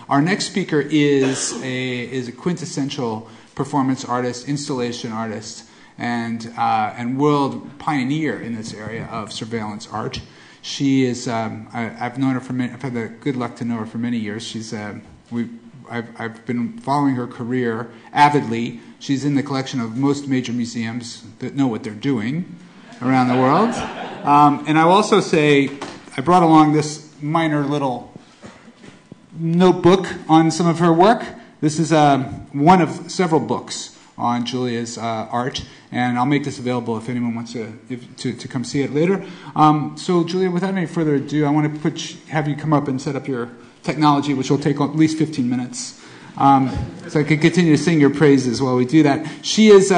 Our next speaker is a quintessential performance artist, installation artist, and world pioneer in this area of surveillance art. She is. I've known her for many. I've had the good luck to know her for many years. She's. I've been following her career avidly. She's in the collection of most major museums that know what they're doing around the world. And I'll also say, I brought along this minor little notebook on some of her work. This is one of several books on Julia's art, and I'll make this available if anyone wants to come see it later. So, Julia, without any further ado, I want to have you come up and set up your technology, which will take at least 15 minutes. So I can continue to sing your praises while we do that. She is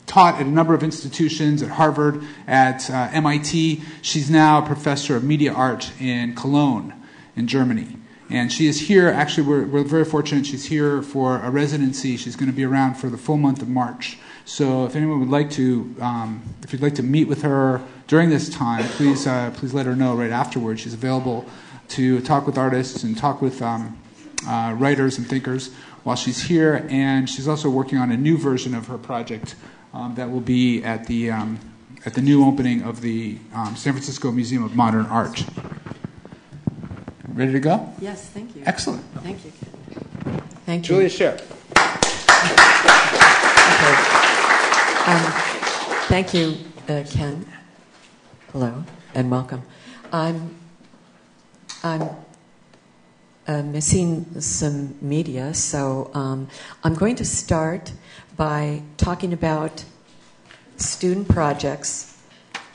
taught at a number of institutions, at Harvard, at MIT. She's now a professor of media art in Cologne, in Germany. And she is here, actually we're very fortunate, she's here for a residency. She's going to be around for the full month of March. So if anyone would like to, if you'd like to meet with her during this time, please let her know right afterwards. She's available to talk with artists and talk with writers and thinkers while she's here. And she's also working on a new version of her project that will be at the new opening of the San Francisco Museum of Modern Art. Ready to go? Yes, thank you. Excellent. Thank you. Thank you. Julia Scher. Okay. Thank you, Ken. Hello and welcome. I'm missing some media, so I'm going to start by talking about student projects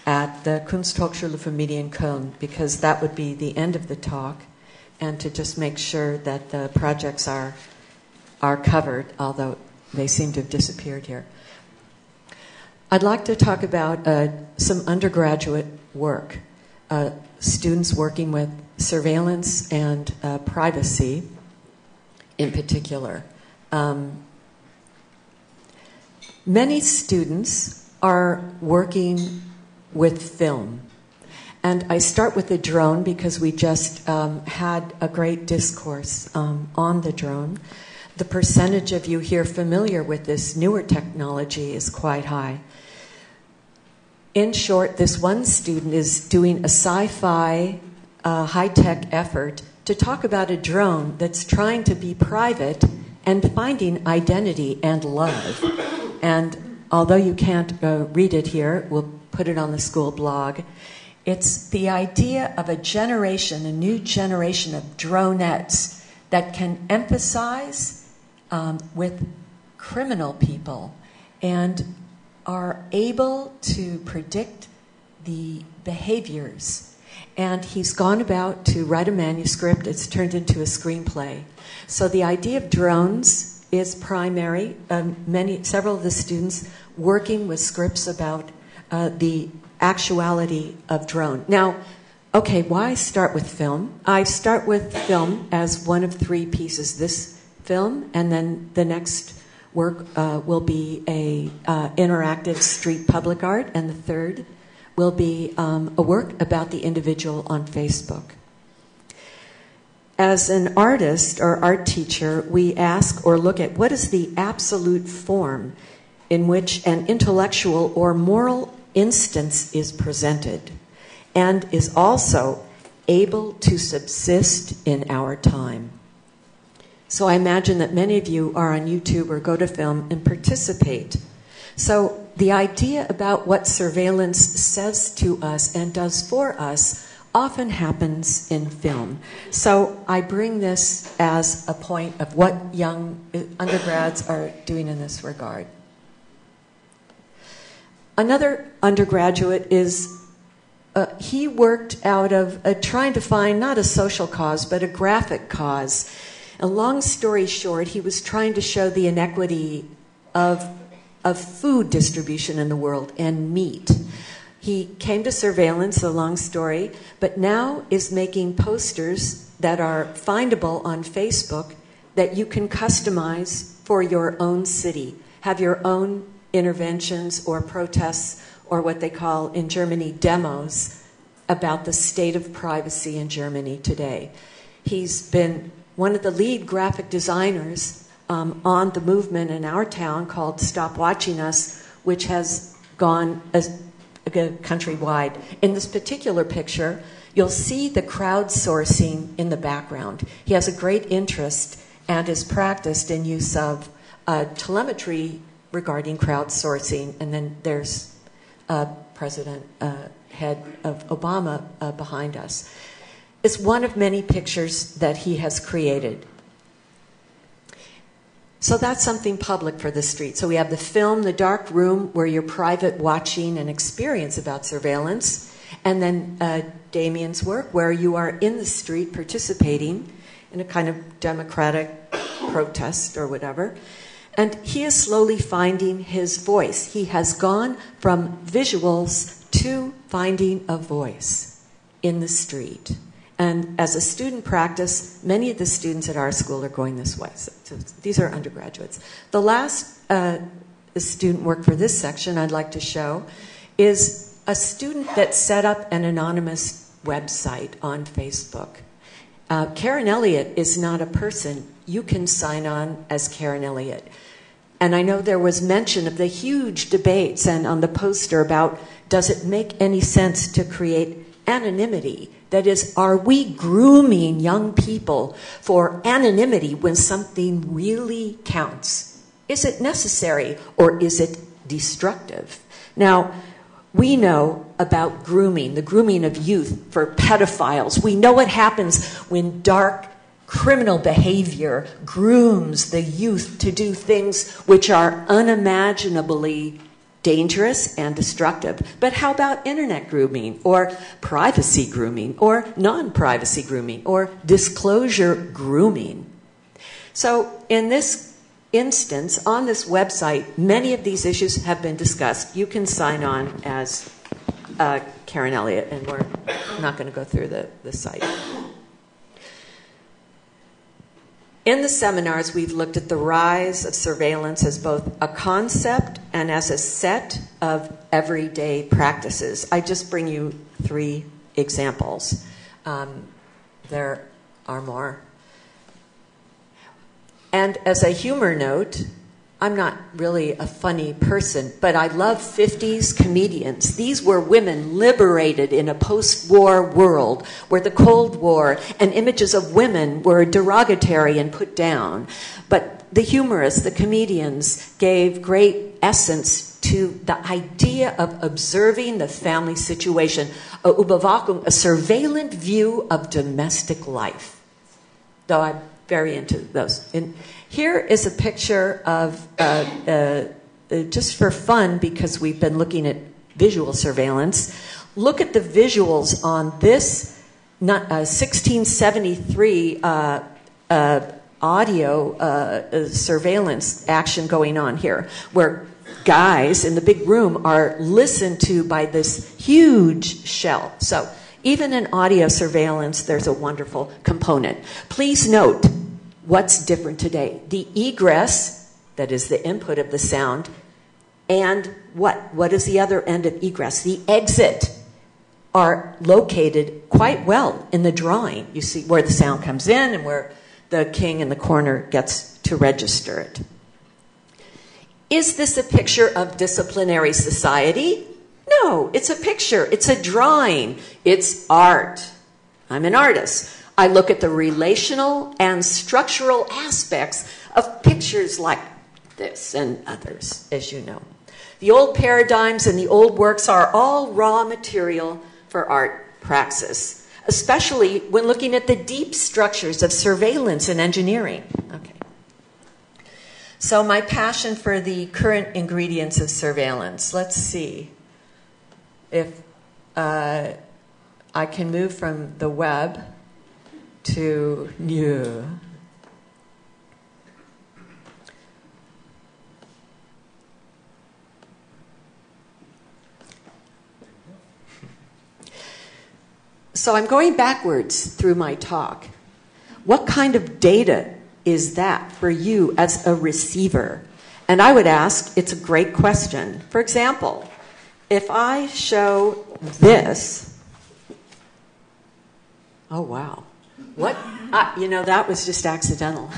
at the Kunsthochschule für Medien in Köln, because that would be the end of the talk, and to just make sure that the projects are covered, although they seem to have disappeared here. I'd like to talk about some undergraduate work, students working with surveillance and privacy in particular. Many students are working with film. And I start with the drone because we just had a great discourse on the drone. The percentage of you here familiar with this newer technology is quite high. In short, this one student is doing a sci-fi high-tech effort to talk about a drone that's trying to be private and finding identity and love. And although you can't read it here, we'll put it on the school blog. It's the idea of a generation, a new generation of dronettes that can emphasize with criminal people and are able to predict the behaviors. And he's gone about to write a manuscript. It's turned into a screenplay. So the idea of drones is primary. Several of the students working with scripts about the actuality of drone. Now, okay, why start with film? I start with film as one of three pieces. This film, and then the next work will be a interactive street public art, and the third will be a work about the individual on Facebook. As an artist or art teacher, we ask or look at what is the absolute form in which an intellectual or moral instance is presented and is also able to subsist in our time. So I imagine that many of you are on YouTube or go to film and participate. So the idea about what surveillance says to us and does for us often happens in film. So I bring this as a point of what young undergrads are doing in this regard. Another undergraduate is, he worked out of trying to find not a social cause, but a graphic cause. A long story short, he was trying to show the inequity of food distribution in the world and meat. He came to surveillance, a long story, but now is making posters that are findable on Facebook that you can customize for your own city, have your own interventions or protests or what they call in Germany demos about the state of privacy in Germany today. He's been one of the lead graphic designers on the movement in our town called Stop Watching Us, which has gone countrywide. In this particular picture, you'll see the crowdsourcing in the background. He has a great interest and is practiced in use of telemetry regarding crowdsourcing. And then there's President head of Obama behind us. It's one of many pictures that he has created. So that's something public for the street. So we have the film, The Dark Room, where you're private watching and experience about surveillance. And then Damien's work, where you are in the street participating in a kind of democratic protest or whatever. And he is slowly finding his voice. He has gone from visuals to finding a voice in the street. And as a student practice, many of the students at our school are going this way. So these are undergraduates. The last student work for this section I'd like to show is a student that set up an anonymous website on Facebook. Karen Elliott is not a person. You can sign on as Karen Elliott. And I know there was mention of the huge debates and on the poster about, does it make any sense to create anonymity? That is, are we grooming young people for anonymity when something really counts? Is it necessary or is it destructive? Now, we know about grooming, the grooming of youth for pedophiles. We know what happens when dark criminal behavior grooms the youth to do things which are unimaginably dangerous and destructive. But how about internet grooming, or privacy grooming, or non-privacy grooming, or disclosure grooming? So in this instance, on this website, many of these issues have been discussed. You can sign on as Karen Elliott, and we're not going to go through the site. In the seminars, we've looked at the rise of surveillance as both a concept and as a set of everyday practices. I just bring you 3 examples. There are more. And as a humor note, I'm not really a funny person, but I love 50s comedians. These were women liberated in a post-war world where the Cold War and images of women were derogatory and put down. But the humorists, the comedians, gave great essence to the idea of observing the family situation, a Überwachung, a surveillant view of domestic life. Though I'm very into those. And here is a picture of, just for fun, because we've been looking at visual surveillance. Look at the visuals on this 1673 audio surveillance action going on here, where guys in the big room are listened to by this huge shell. So even in audio surveillance, there's a wonderful component. Please note what's different today. The egress, that is the input of the sound, and what is the other end of egress? The exit are located quite well in the drawing. You see where the sound comes in and where the king in the corner gets to register it. Is this a picture of disciplinary society? No, it's a picture. It's a drawing. It's art. I'm an artist. I look at the relational and structural aspects of pictures like this and others, as you know. The old paradigms and the old works are all raw material for art praxis, especially when looking at the deep structures of surveillance and engineering. Okay. So my passion for the current ingredients of surveillance. Let's see if I can move from the web to new. So I'm going backwards through my talk. What kind of data is that for you as a receiver? And I would ask, it's a great question. For example, if I show this, oh wow. What? You know, that was just accidental.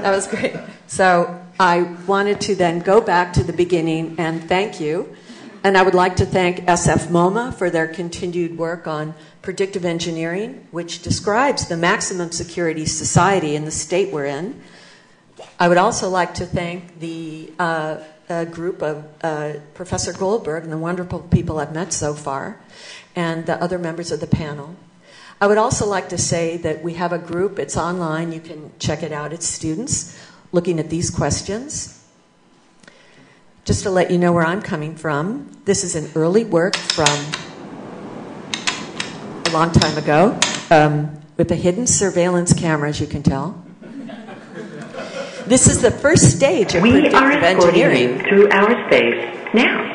That was great. So I wanted to then go back to the beginning and thank you. And I would like to thank SF MoMA for their continued work on predictive engineering, which describes the maximum security society in the state we're in. I would also like to thank the group of Professor Goldberg and the wonderful people I've met so far, and the other members of the panel. I would also like to say that we have a group, it's online, you can check it out, it's students looking at these questions. Just to let you know where I'm coming from, this is an early work from a long time ago with a hidden surveillance camera, as you can tell. This is the first stage of predictive engineering. We are escorting you through our space now.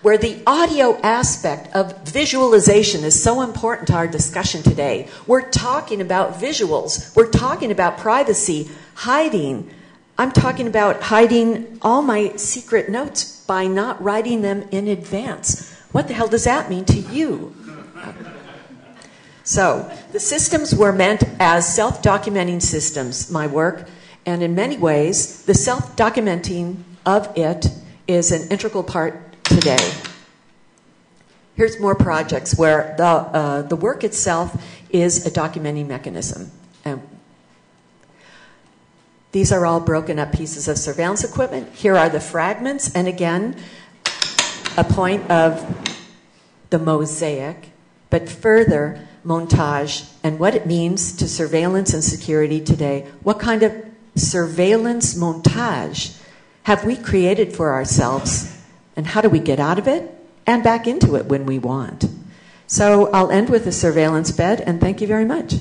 Where the audio aspect of visualization is so important to our discussion today. We're talking about visuals. We're talking about privacy, hiding. I'm talking about hiding all my secret notes by not writing them in advance. What the hell does that mean to you? So, the systems were meant as self-documenting systems, my work, and in many ways, the self-documenting of it is an integral part today. Here's more projects where the work itself is a documenting mechanism. These are all broken up pieces of surveillance equipment. Here are the fragments, and again, a point of the mosaic, but further montage and what it means to surveillance and security today. What kind of surveillance montage have we created for ourselves, and how do we get out of it and back into it when we want? So I'll end with a surveillance bed, and thank you very much.